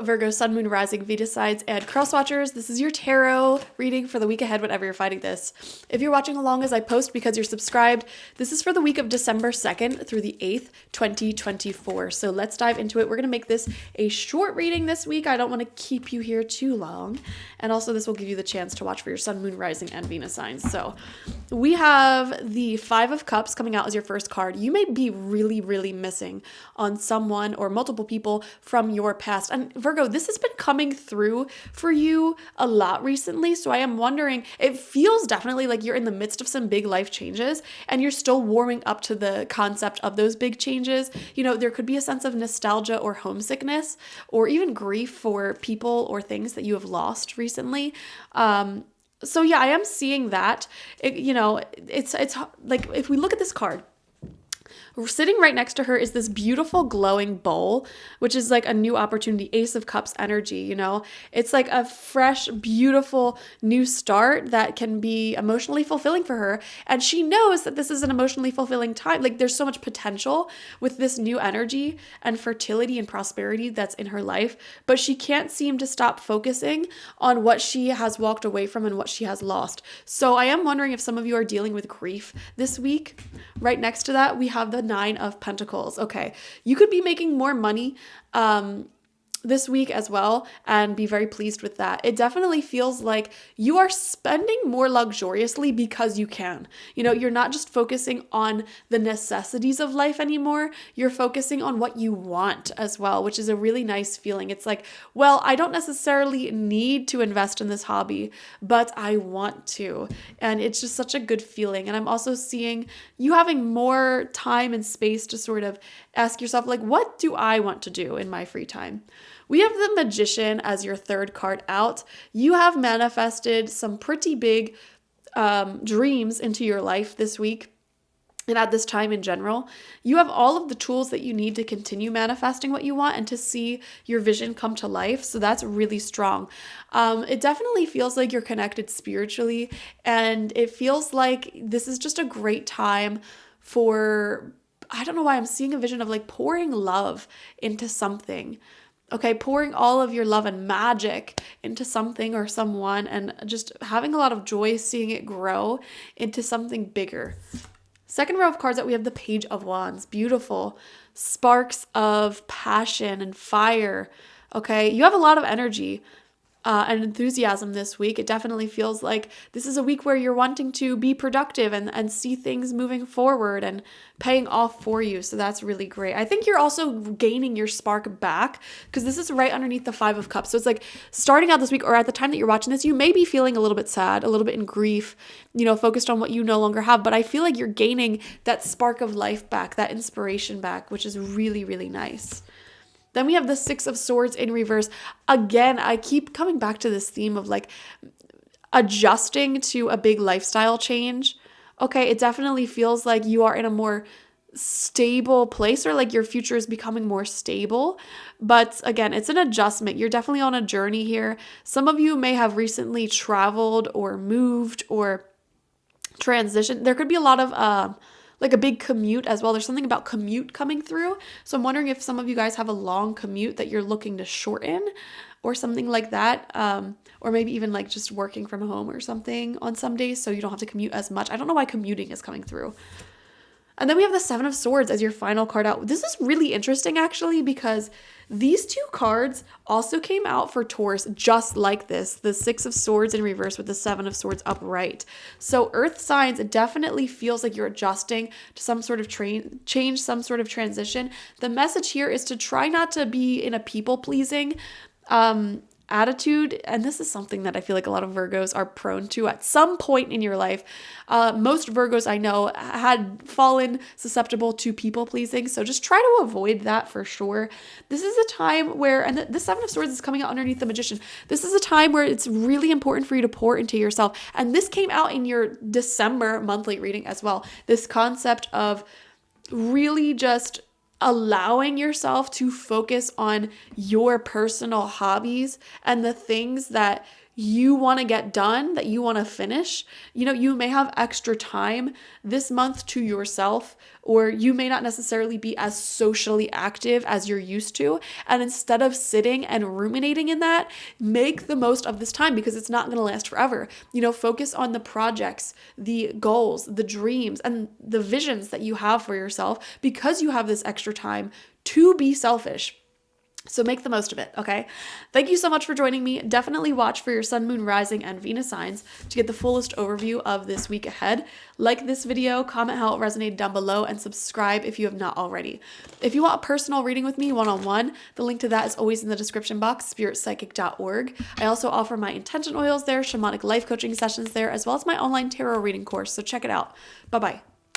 Virgo, Sun, Moon, Rising, Venus signs, and cross watchers. This is your tarot reading for the week ahead, whenever you're finding this. If you're watching along as I post because you're subscribed, this is for the week of December 2nd through the 8th, 2024. So let's dive into it. We're going to make this a short reading this week. I don't want to keep you here too long. And also this will give you the chance to watch for your Sun, Moon, Rising, and Venus signs. So we have the Five of Cups coming out as your first card. You may be really, really missing on someone or multiple people from your past. And Virgo, this has been coming through for you a lot recently. So I am wondering, it feels definitely like you're in the midst of some big life changes and you're still warming up to the concept of those big changes. You know, there could be a sense of nostalgia or homesickness or even grief for people or things that you have lost recently. So yeah, I am seeing that. It's like if we look at this card, sitting right next to her is this beautiful glowing bowl, which is like a new opportunity, Ace of Cups energy, you know? It's like a fresh, beautiful new start that can be emotionally fulfilling for her. And she knows that this is an emotionally fulfilling time. Like there's so much potential with this new energy and fertility and prosperity that's in her life, but she can't seem to stop focusing on what she has walked away from and what she has lost. So I am wondering if some of you are dealing with grief this week. Right next to that, we have the Nine of Pentacles. Okay, you could be making more money this week as well and be very pleased with that. It definitely feels like you are spending more luxuriously because you can. You know, you're not just focusing on the necessities of life anymore. You're focusing on what you want as well, which is a really nice feeling. It's like, well, I don't necessarily need to invest in this hobby, but I want to. And it's just such a good feeling. And I'm also seeing you having more time and space to sort of ask yourself, like, what do I want to do in my free time? We have the Magician as your third card out. You have manifested some pretty big dreams into your life this week and at this time in general. You have all of the tools that you need to continue manifesting what you want and to see your vision come to life. So that's really strong. It definitely feels like you're connected spiritually, and it feels like this is just a great time for, I don't know why I'm seeing a vision of like pouring love into something. Okay, pouring all of your love and magic into something or someone and just having a lot of joy seeing it grow into something bigger. Second row of cards that we have the Page of Wands. Beautiful. Sparks of passion and fire. Okay, you have a lot of energy and enthusiasm this week. It definitely feels like this is a week where you're wanting to be productive and see things moving forward and paying off for you. So that's really great. I think you're also gaining your spark back because this is right underneath the Five of Cups. So it's like starting out this week or at the time that you're watching this, you may be feeling a little bit sad, a little bit in grief, you know, focused on what you no longer have. But I feel like you're gaining that spark of life back, that inspiration back, which is really, really nice. Then we have the Six of Swords in reverse. Again, I keep coming back to this theme of like adjusting to a big lifestyle change. Okay, it definitely feels like you are in a more stable place or like your future is becoming more stable. But again, it's an adjustment. You're definitely on a journey here. Some of you may have recently traveled or moved or transitioned. There could be a lot of like a big commute as well. There's something about commute coming through. So I'm wondering if some of you guys have a long commute that you're looking to shorten or something like that. Or maybe even like just working from home or something on some days so you don't have to commute as much. I don't know why commuting is coming through. And then we have the Seven of Swords as your final card out. This is really interesting actually because these two cards also came out for Taurus just like this. The Six of Swords in reverse with the Seven of Swords upright. So earth signs, it definitely feels like you're adjusting to some sort of change, some sort of transition. The message here is to try not to be in a people-pleasing attitude, and this is something that I feel like a lot of Virgos are prone to at some point in your life. Most Virgos I know had fallen susceptible to people pleasing, so just try to avoid that for sure. This is a time where, and the Seven of Swords is coming out underneath the Magician, this is a time where it's really important for you to pour into yourself, and this came out in your December monthly reading as well. This concept of really just allowing yourself to focus on your personal hobbies and the things that you want to get done, that you want to finish. You may have extra time this month to yourself, or you may not necessarily be as socially active as you're used to. And instead of sitting and ruminating in that, make the most of this time, because it's not going to last forever. Focus on the projects, the goals, the dreams, and the visions that you have for yourself, because you have this extra time to be selfish. So make the most of it, okay? Thank you so much for joining me. Definitely watch for your sun, moon, rising, and Venus signs to get the fullest overview of this week ahead. Like this video, comment how it resonated down below, and subscribe if you have not already. If you want a personal reading with me one-on-one, the link to that is always in the description box, spiritpsychic.org. I also offer my intention oils there, shamanic life coaching sessions there, as well as my online tarot reading course, so check it out. Bye-bye.